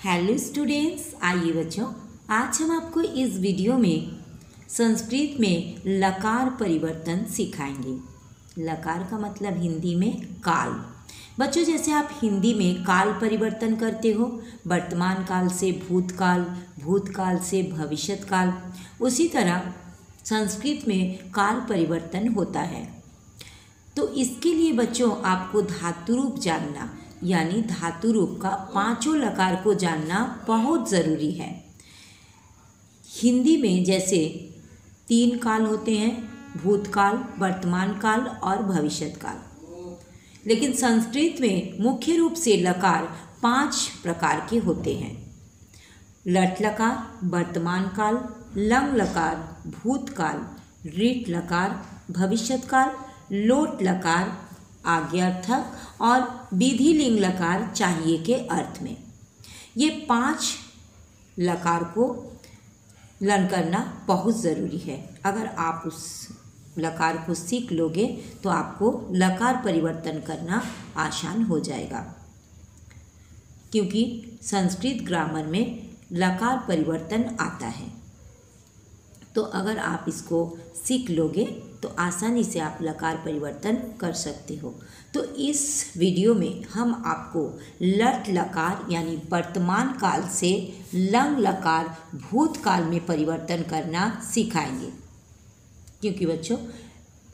Hello students, आइए बच्चों, आज हम आपको इस वीडियो में संस्कृत में लकार परिवर्तन सिखाएंगे। लकार का मतलब हिंदी में काल। बच्चों, जैसे आप हिंदी में काल परिवर्तन करते हो, वर्तमान काल से भूतकाल, भूतकाल से भविष्यत काल, उसी तरह संस्कृत में काल परिवर्तन होता है। तो इसके लिए बच्चों आपको धातु रूप जानना, यानी धातु रूप का पांचों लकार को जानना बहुत ज़रूरी है। हिंदी में जैसे 3 काल होते हैं, भूतकाल, वर्तमान काल और भविष्यत काल, लेकिन संस्कृत में मुख्य रूप से लकार 5 प्रकार के होते हैं। लट लकार, वर्तमान काल, लंग लकार, भूतकाल, ऋट लकार, भविष्यत काल, लोट लकार आज्ञार्थक और विधि लिंग लकार चाहिए के अर्थ में। ये 5 लकार को लर्न करना बहुत ज़रूरी है। अगर आप उस लकार को सीख लोगे तो आपको लकार परिवर्तन करना आसान हो जाएगा, क्योंकि संस्कृत ग्रामर में लकार परिवर्तन आता है। तो अगर आप इसको सीख लोगे तो आसानी से आप लकार परिवर्तन कर सकते हो। तो इस वीडियो में हम आपको लट लकार यानी वर्तमान काल से लंग लकार भूतकाल में परिवर्तन करना सिखाएंगे, क्योंकि बच्चों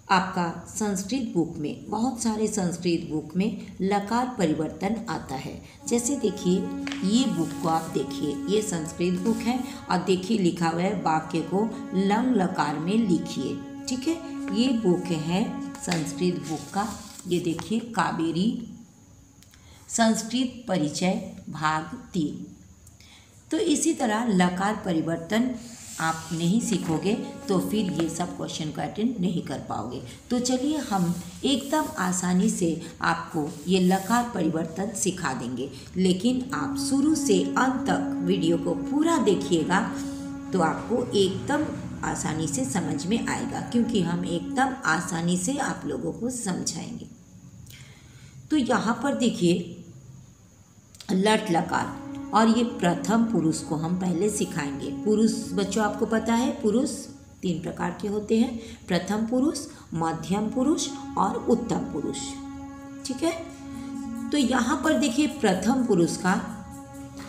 आपका संस्कृत बुक में, बहुत सारे संस्कृत बुक में लकार परिवर्तन आता है। जैसे देखिए, ये बुक को आप देखिए, ये संस्कृत बुक है और देखिए लिखा हुआ है वाक्य को लंग लकार में लिखिए। ठीक है, ये बुक है संस्कृत बुक का। ये देखिए, कावेरी संस्कृत परिचय भाग 3। तो इसी तरह लकार परिवर्तन आप नहीं सीखोगे तो फिर ये सब क्वेश्चन को अटेंड नहीं कर पाओगे। तो चलिए हम एकदम आसानी से आपको ये लकार परिवर्तन सिखा देंगे, लेकिन आप शुरू से अंत तक वीडियो को पूरा देखिएगा तो आपको एकदम आसानी से समझ में आएगा, क्योंकि हम एकदम आसानी से आप लोगों को समझाएंगे। तो यहाँ पर देखिए लट लकार, और ये प्रथम पुरुष को हम पहले सिखाएंगे। पुरुष बच्चों आपको पता है, पुरुष 3 प्रकार के होते हैं, प्रथम पुरुष, मध्यम पुरुष और उत्तम पुरुष। ठीक है, तो यहाँ पर देखिए प्रथम पुरुष का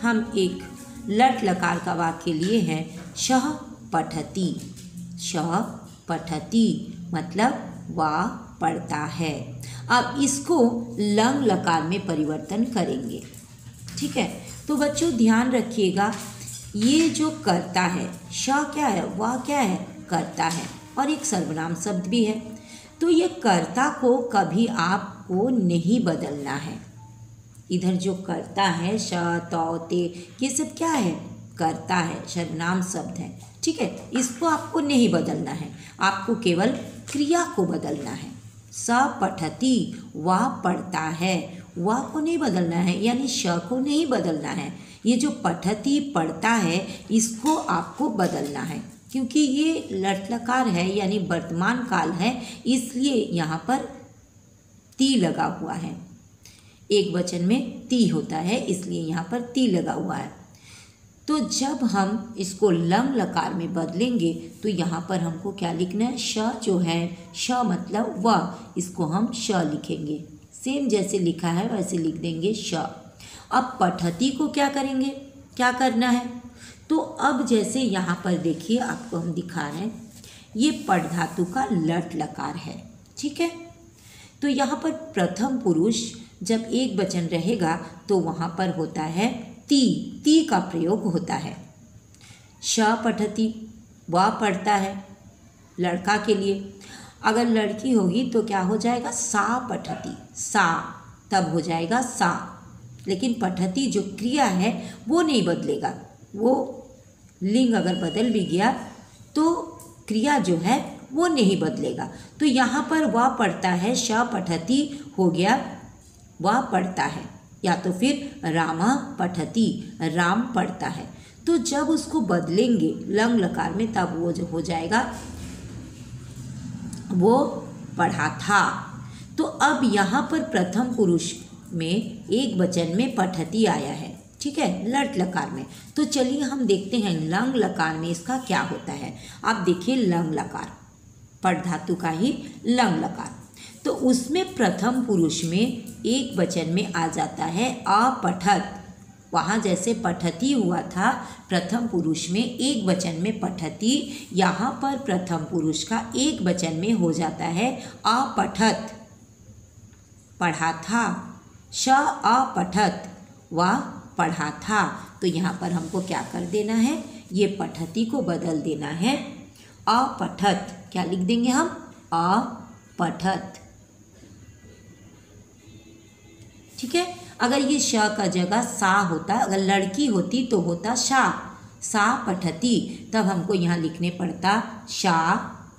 हम एक लट लकार का वाक्य लिए हैं, शः पठति। शः पठति मतलब वह पढ़ता है। अब इसको लंग लकार में परिवर्तन करेंगे। ठीक है, तो बच्चों ध्यान रखिएगा, ये जो करता है, श क्या है, वह क्या है, करता है, और एक सर्वनाम शब्द भी है। तो ये कर्ता को कभी आपको नहीं बदलना है। इधर जो करता है, श, तौ, ते, ये सब क्या है, करता है, सर्वनाम शब्द है। ठीक है, इसको आपको नहीं बदलना है, आपको केवल क्रिया को बदलना है। स पठति, वह पढ़ता है, वह को नहीं बदलना है, यानी श को नहीं बदलना है। ये जो पठति पढ़ता है, इसको आपको बदलना है, क्योंकि ये लट लकार है यानी वर्तमान काल है, इसलिए यहाँ पर ती लगा हुआ है। एक वचन में ती होता है, इसलिए यहाँ पर ती लगा हुआ है। तो जब हम इसको लंग लकार में बदलेंगे तो यहाँ पर हमको क्या लिखना है, श जो है, श मतलब वह, इसको हम श लिखेंगे। सेम जैसे लिखा है वैसे लिख देंगे श। अब पठति को क्या करेंगे, क्या करना है, तो अब जैसे यहाँ पर देखिए आपको हम दिखा रहे हैं, ये पढ़ धातु का लट लकार है। ठीक है, तो यहाँ पर प्रथम पुरुष जब एक वचन रहेगा तो वहाँ पर होता है ती का प्रयोग होता है। श पठति, वह पढ़ता है, लड़का के लिए। अगर लड़की होगी तो क्या हो जाएगा, सा पठति, सा तब हो जाएगा सा। लेकिन पठति जो क्रिया है वो नहीं बदलेगा, वो लिंग अगर बदल भी गया तो क्रिया जो है वो नहीं बदलेगा। तो यहाँ पर वह पढ़ता है, श पठति हो गया, वह पढ़ता है, या तो फिर रामा पठति, राम पढ़ता है। तो जब उसको बदलेंगे लंग लकार में तब वो जो हो जाएगा, वो पढ़ा था। तो अब यहाँ पर प्रथम पुरुष में एक वचन में पठति आया है, ठीक है, लट लकार में। तो चलिए हम देखते हैं लंग लकार में इसका क्या होता है। आप देखिए लंग लकार, पट धातु का ही लंग लकार, तो उसमें प्रथम पुरुष में एक वचन में आ जाता है अपठत। वहाँ जैसे पठती हुआ था प्रथम पुरुष में एक वचन में पठती, यहाँ पर प्रथम पुरुष का एक वचन में हो जाता है अपठत। पढ़ा था, श अपठत, वह पढ़ा था। तो यहाँ पर हमको क्या कर देना है, ये पठती को बदल देना है अपठत। क्या लिख देंगे हम, अपठत। ठीक है, अगर ये श का जगह सा होता, अगर लड़की होती तो होता शा, सा पठती, तब हमको यहाँ लिखने पड़ता शा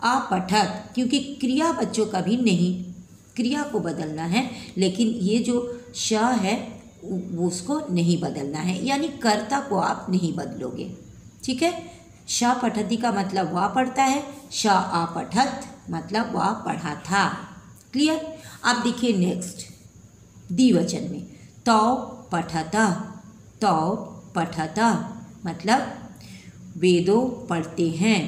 अपठत, क्योंकि क्रिया बच्चों का भी नहीं, क्रिया को बदलना है, लेकिन ये जो श है उसको नहीं बदलना है, यानी कर्ता को आप नहीं बदलोगे। ठीक है, श पठती का मतलब वह पढ़ता है, श अपठत मतलब वह पढ़ा था। क्लियर। अब देखिए नेक्स्ट द्विवचन में, तौ पठता, तौ पठता मतलब वेदों पढ़ते हैं,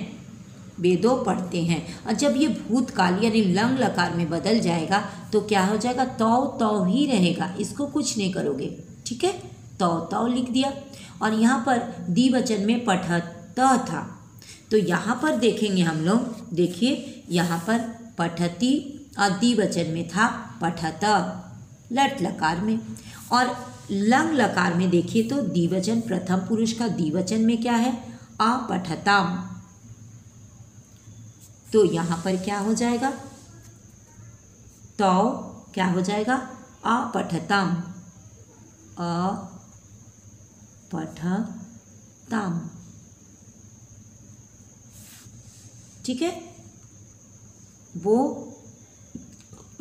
वेदों पढ़ते हैं। और जब ये भूतकाल यानी लंग लकार में बदल जाएगा तो क्या हो जाएगा, तौ तौ ही रहेगा, इसको कुछ नहीं करोगे। ठीक है, तौ तौ लिख दिया। और यहाँ पर द्विवचन में पठता था, तो यहाँ पर देखेंगे हम लोग, देखिए यहाँ पर पठती और द्विवचन में था पठता लट लकार में। और लंग लकार में देखिए तो द्विवचन, प्रथम पुरुष का द्विवचन में क्या है, अपठताम। तो यहाँ पर क्या हो जाएगा, तो क्या हो जाएगा, अपठताम, अपठताम। ठीक है, वो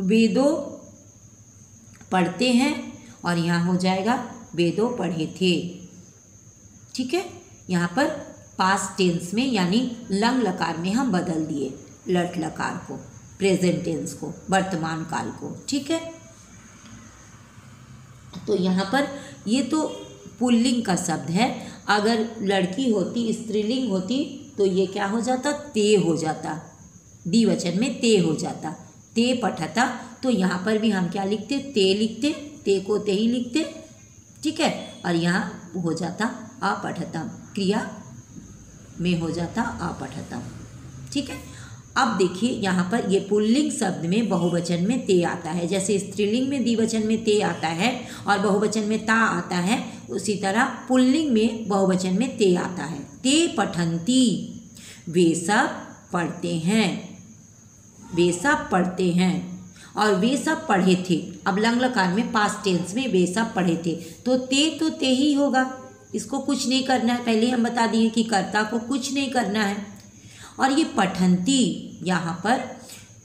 वेदों पढ़ते हैं और यहाँ हो जाएगा वेदों पढ़े थे। ठीक है, यहाँ पर पास्ट टेंस में यानी लंग लकार में हम बदल दिए लट लकार को, प्रेजेंट टेंस को, वर्तमान काल को। ठीक है, तो यहाँ पर ये तो पुल्लिंग का शब्द है, अगर लड़की होती, स्त्रीलिंग होती तो ये क्या हो जाता, ते हो जाता, द्विवचन में ते हो जाता, ते पठता। तो यहाँ पर भी हम क्या लिखते, ते लिखते, ते को ते ही लिखते। ठीक है, और यहाँ हो जाता अपठतम, क्रिया में हो जाता अपठतम। ठीक है, अब देखिए यहाँ पर ये पुल्लिंग शब्द में बहुवचन में ते आता है, जैसे स्त्रीलिंग में द्विवचन में ते आता है और बहुवचन में ता आता है, उसी तरह पुल्लिंग में बहुवचन में ते आता है। ते पठंती, वे सब पढ़ते हैं, वे सब पढ़ते हैं, और वे सब पढ़े थे। अब लंग लकार में पास्ट टेंस में वे सब पढ़े थे, तो ते ही होगा, इसको कुछ नहीं करना है, पहले हम बता दिए कि कर्ता को कुछ नहीं करना है। और ये पठंती यहाँ पर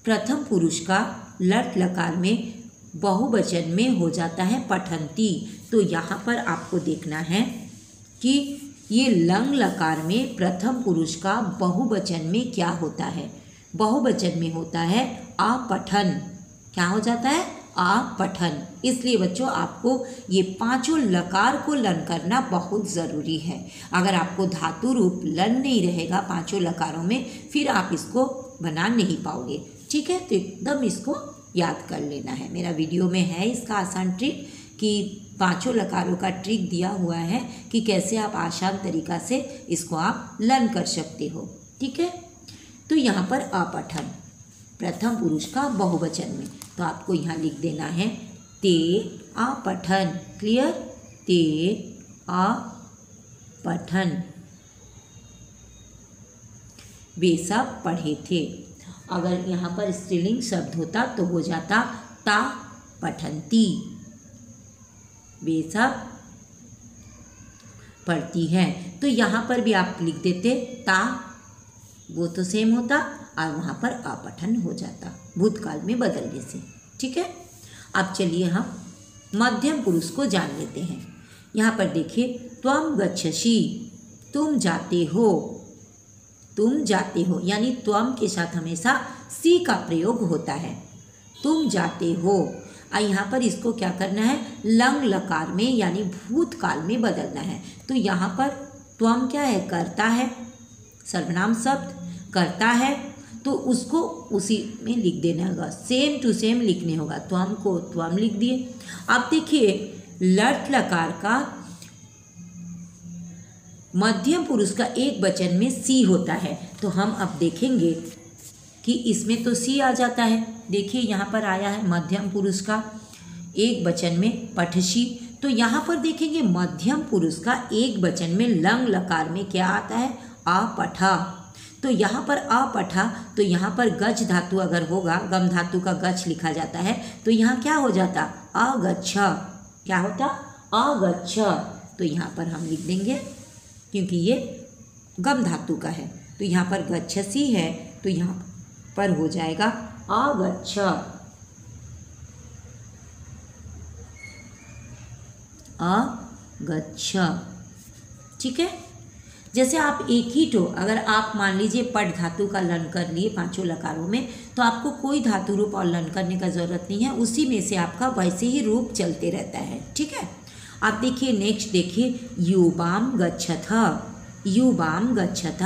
प्रथम पुरुष का लट लकार में बहुवचन में हो जाता है पठंती। तो यहाँ पर आपको देखना है कि ये लंग लकार में प्रथम पुरुष का बहुवचन में क्या होता है, बहुवचन में होता है अपठन। क्या हो जाता है, अपठन। इसलिए बच्चों आपको ये पांचों लकार को लर्न करना बहुत ज़रूरी है। अगर आपको धातु रूप लर्न नहीं रहेगा पांचों लकारों में, फिर आप इसको बना नहीं पाओगे। ठीक है, तो एकदम इसको याद कर लेना है। मेरा वीडियो में है इसका आसान ट्रिक कि पांचों लकारों का ट्रिक दिया हुआ है कि कैसे आप आसान तरीक़ा से इसको आप लर्न कर सकते हो। ठीक है, तो यहाँ पर अपठन प्रथम पुरुष का बहुवचन में, तो आपको यहाँ लिख देना है ते अपठन। क्लियर, ते अपठन, वे सब पढ़े थे। अगर यहाँ पर स्त्रीलिंग शब्द होता तो हो जाता ता पठंती, वे सब पढ़ती हैं। तो यहाँ पर भी आप लिख देते ता, वो तो सेम होता, और वहाँ पर अपठन हो जाता भूतकाल में बदलने से। ठीक है, अब चलिए हम मध्यम पुरुष को जान लेते हैं। यहाँ पर देखिए, त्वम गच्छसि, तुम जाते हो, तुम जाते हो, यानी त्वम के साथ हमेशा सी का प्रयोग होता है। तुम जाते हो। और यहाँ पर इसको क्या करना है, लंग लकार में यानी भूतकाल में बदलना है। तो यहाँ पर त्वम क्या है, करता है, सर्वनाम शब्द करता है, तो उसको उसी में लिख देना होगा, सेम टू सेम लिखने होगा। त्वम को त्वम लिख दिए। अब देखिए लट लकार का मध्यम पुरुष का एक वचन में सी होता है, तो हम अब देखेंगे कि इसमें तो सी आ जाता है। देखिए यहाँ पर आया है मध्यम पुरुष का एक वचन में पठसी, तो यहाँ पर देखेंगे मध्यम पुरुष का एक वचन में लंग लकार में क्या आता है, अपठा। तो यहाँ पर अपठा, तो यहाँ पर गच धातु अगर होगा, गम धातु का गच लिखा जाता है, तो यहाँ क्या हो जाता, अगच्छ। क्या होता, अगच्छ। तो यहाँ पर हम लिख देंगे क्योंकि ये गम धातु का है, तो यहाँ पर गच्छसी है, तो यहाँ पर हो जाएगा अगच्छ, अगच्छ। ठीक है। जैसे आप एक ही टो, अगर आप मान लीजिए पट धातु का लन कर लिए पांचों लकारों में, तो आपको कोई धातु रूप और लन करने का जरूरत नहीं है, उसी में से आपका वैसे ही रूप चलते रहता है। ठीक है। आप देखिए नेक्स्ट देखिए, युवाम गच्छथ। युवाम गच्छथ,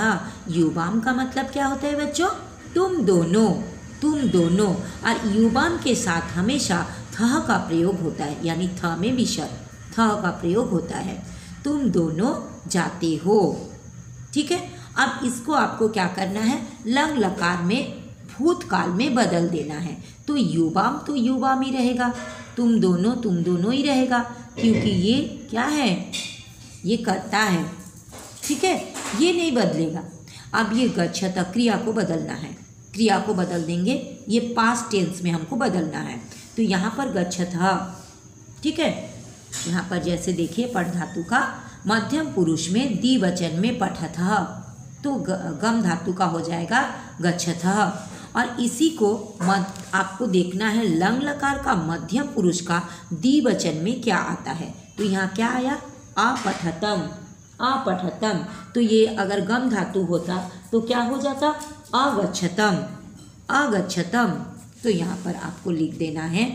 युवाम का मतलब क्या होता है बच्चों, तुम दोनों, तुम दोनों। और युवाम के साथ हमेशा थ का प्रयोग होता है, यानी थ में विसर्ग, थ का प्रयोग होता है। तुम दोनों जाते हो। ठीक है। अब इसको आपको क्या करना है, लंग लकार में भूतकाल में बदल देना है। तो युवाम ही रहेगा, तुम दोनों ही रहेगा, क्योंकि ये क्या है, ये करता है। ठीक है, ये नहीं बदलेगा। अब ये गच्छत क्रिया को बदलना है, क्रिया को बदल देंगे, ये पास्ट टेंस में हमको बदलना है। तो यहाँ पर गच्छत, ठीक है, यहाँ पर जैसे देखिए पठ धातु का मध्यम पुरुष में द्विवचन में पठथ, तो गम धातु का हो जाएगा गच्छथ। और इसी को आपको देखना है लंग लकार का मध्यम पुरुष का द्विवचन में क्या आता है। तो यहाँ क्या आया, अपठतम, अपठतम। तो ये अगर गम धातु होता तो क्या हो जाता, अगच्छतम, अगच्छतम। तो यहाँ पर आपको लिख देना है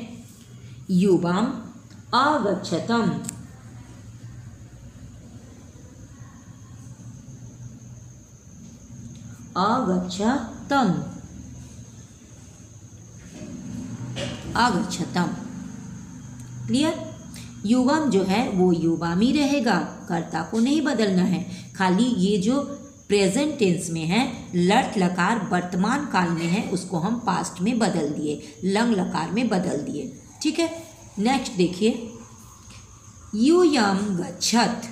युवाम अगच्छतम, अगच्छतम, अगच्छतम। क्लियर। युवाम जो है वो युवाम ही रहेगा, कर्ता को नहीं बदलना है। खाली ये जो प्रेजेंट टेंस में है, लट लकार वर्तमान काल में है, उसको हम पास्ट में बदल दिए, लंग लकार में बदल दिए। ठीक है। नेक्स्ट देखिए, यूयम गच्छत।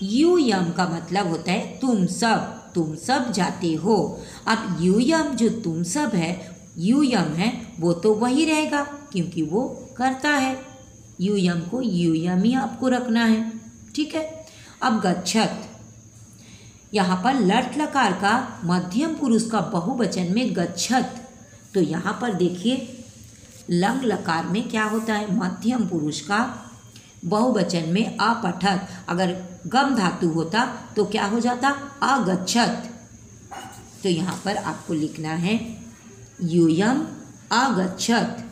यूयम का मतलब होता है तुम सब, तुम सब जाते हो। अब यूयम जो तुम सब है, यूयम है, वो तो वही रहेगा क्योंकि वो करता है। यूयम को यूयम ही आपको रखना है। ठीक है। अब गच्छत, यहाँ पर लट लकार का मध्यम पुरुष का बहुवचन में गच्छत, तो यहाँ पर देखिए लंग लकार में क्या होता है, मध्यम पुरुष का बहुवचन में अपठत। अगर गम धातु होता तो क्या हो जाता, अगच्छत। तो यहाँ पर आपको लिखना है यूयम अगच्छत,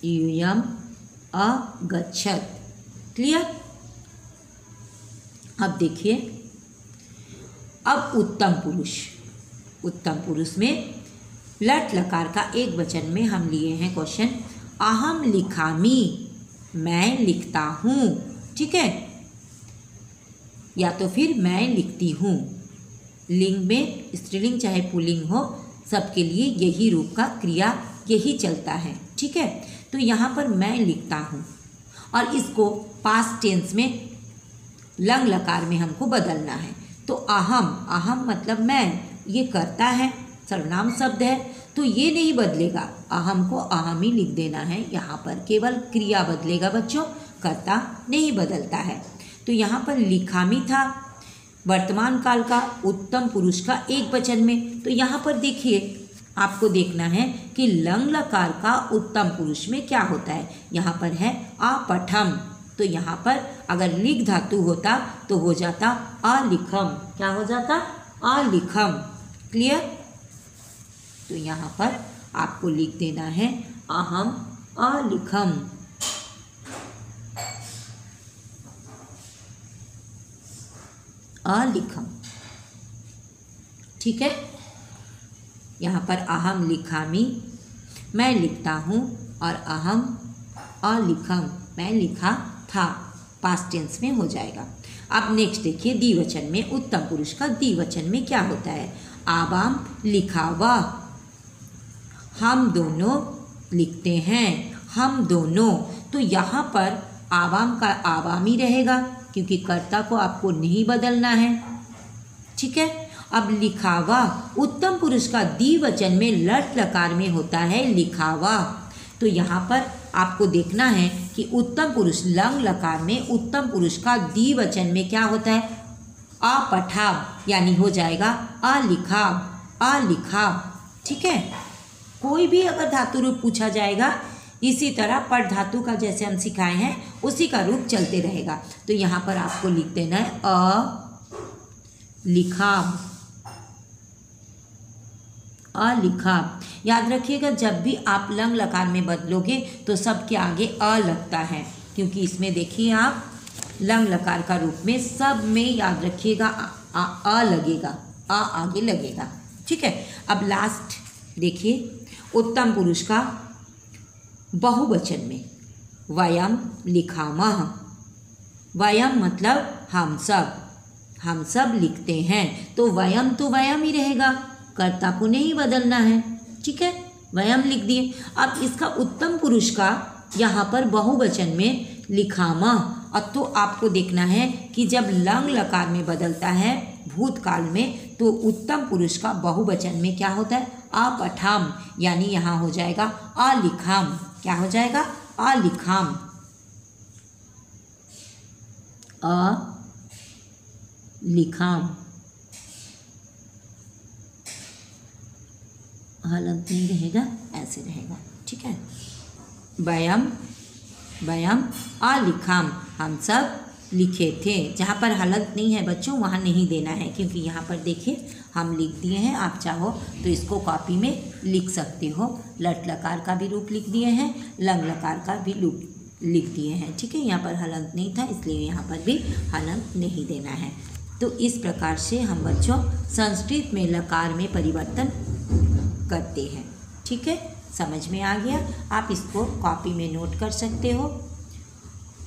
यूयम अगच्छत। क्लियर। अब देखिए, अब उत्तम पुरुष, उत्तम पुरुष में लट लकार का एक वचन में हम लिए हैं क्वेश्चन, अहम लिखामी, मैं लिखता हूँ। ठीक है, या तो फिर मैं लिखती हूँ। लिंग में स्त्रीलिंग चाहे पुल्लिंग हो, सबके लिए यही रूप का क्रिया यही चलता है। ठीक है। तो यहाँ पर मैं लिखता हूँ, और इसको पास्ट टेंस में लंग लकार में हमको बदलना है। तो अहम, अहम मतलब मैं, ये करता है, सर्वनाम शब्द है, तो ये नहीं बदलेगा, अहम को अहम ही लिख देना है। यहाँ पर केवल क्रिया बदलेगा बच्चों, कर्ता नहीं बदलता है। तो यहाँ पर लिखामी था वर्तमान काल का उत्तम पुरुष का एक वचन में। तो यहाँ पर देखिए, आपको देखना है कि लंग लकार का उत्तम पुरुष में क्या होता है। यहाँ पर है अपठम, तो यहाँ पर अगर लिख धातु होता तो हो जाता अलिखम। क्या हो जाता, अलिखम। क्लियर। तो यहाँ पर आपको लिख देना है अहम अलिखम। अलिखम, ठीक है। यहाँ पर अहम लिखामी, मैं लिखता हूँ, और अहम अलिखम, मैं लिखा था, पास्ट टेंस में हो जाएगा। अब नेक्स्ट देखिए द्विवचन में, उत्तम पुरुष का द्विवचन में क्या होता है? आवाम लिखावा, हम दोनों लिखते हैं, हम दोनों। तो यहाँ पर आवाम का आवामी रहेगा क्योंकि कर्ता को आपको नहीं बदलना है, ठीक है। अब लिखावा, उत्तम पुरुष का द्विवचन में लट लकार में होता है लिखावा। तो यहाँ पर आपको देखना है कि उत्तम पुरुष लंग लकार में उत्तम पुरुष का द्विवचन में क्या होता है? अपठाव, यानी हो जाएगा अलिखाव, अलिखाव, ठीक है। कोई भी अगर धातु रूप पूछा जाएगा इसी तरह पट धातु का जैसे हम सिखाए हैं उसी का रूप चलते रहेगा। तो यहाँ पर आपको लिख देना है अलिखाव, अलिखाव। याद रखिएगा जब भी आप लंग लकार में बदलोगे तो सबके आगे अ लगता है, क्योंकि इसमें देखिए आप लंग लकार का रूप में सब में याद रखिएगा अ लगेगा, अ आगे लगेगा, ठीक है। अब लास्ट देखिए उत्तम पुरुष का बहुवचन में वयम लिखामः, वयम मतलब हम सब लिखते हैं। तो वयम ही रहेगा, कर्ता को नहीं बदलना है, ठीक है, वयम लिख दिए। अब इसका उत्तम पुरुष का यहाँ पर बहुवचन में लिखामः, अब तो आपको देखना है कि जब लंग लकार में बदलता है भूतकाल में तो उत्तम पुरुष का बहुवचन में क्या होता है? अपठाम, यानी यहाँ हो जाएगा अलिखाम। क्या हो जाएगा? अलिखाम, अलिखाम। हलंत नहीं रहेगा, ऐसे रहेगा, ठीक है। वयम अलिखाम, हम सब लिखे थे। जहाँ पर हलंत नहीं है बच्चों वहाँ नहीं देना है, क्योंकि यहाँ पर देखिए हम लिख दिए हैं। आप चाहो तो इसको कॉपी में लिख सकते हो। लट लकार का भी रूप लिख दिए हैं, लंग लकार का भी रूप लिख दिए हैं, ठीक है। यहाँ पर हलंत नहीं था इसलिए यहाँ पर भी हलंत नहीं देना है। तो इस प्रकार से हम बच्चों संस्कृत में लकार में परिवर्तन करते हैं, ठीक है। समझ में आ गया? आप इसको कॉपी में नोट कर सकते हो।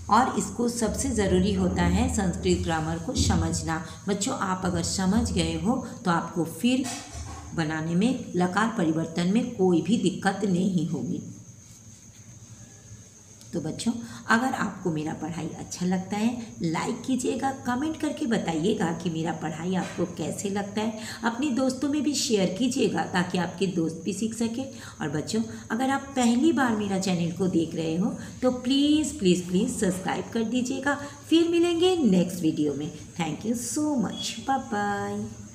और इसको सबसे ज़रूरी होता है संस्कृत ग्रामर को समझना। बच्चों आप अगर समझ गए हो तो आपको फिर बनाने में लकार परिवर्तन में कोई भी दिक्कत नहीं होगी। तो बच्चों अगर आपको मेरा पढ़ाई अच्छा लगता है लाइक कीजिएगा, कमेंट करके बताइएगा कि मेरा पढ़ाई आपको कैसे लगता है। अपने दोस्तों में भी शेयर कीजिएगा ताकि आपके दोस्त भी सीख सकें। और बच्चों अगर आप पहली बार मेरा चैनल को देख रहे हो तो प्लीज़ प्लीज़ प्लीज़ सब्सक्राइब कर दीजिएगा। फिर मिलेंगे नेक्स्ट वीडियो में। Thank you so much, bye bye.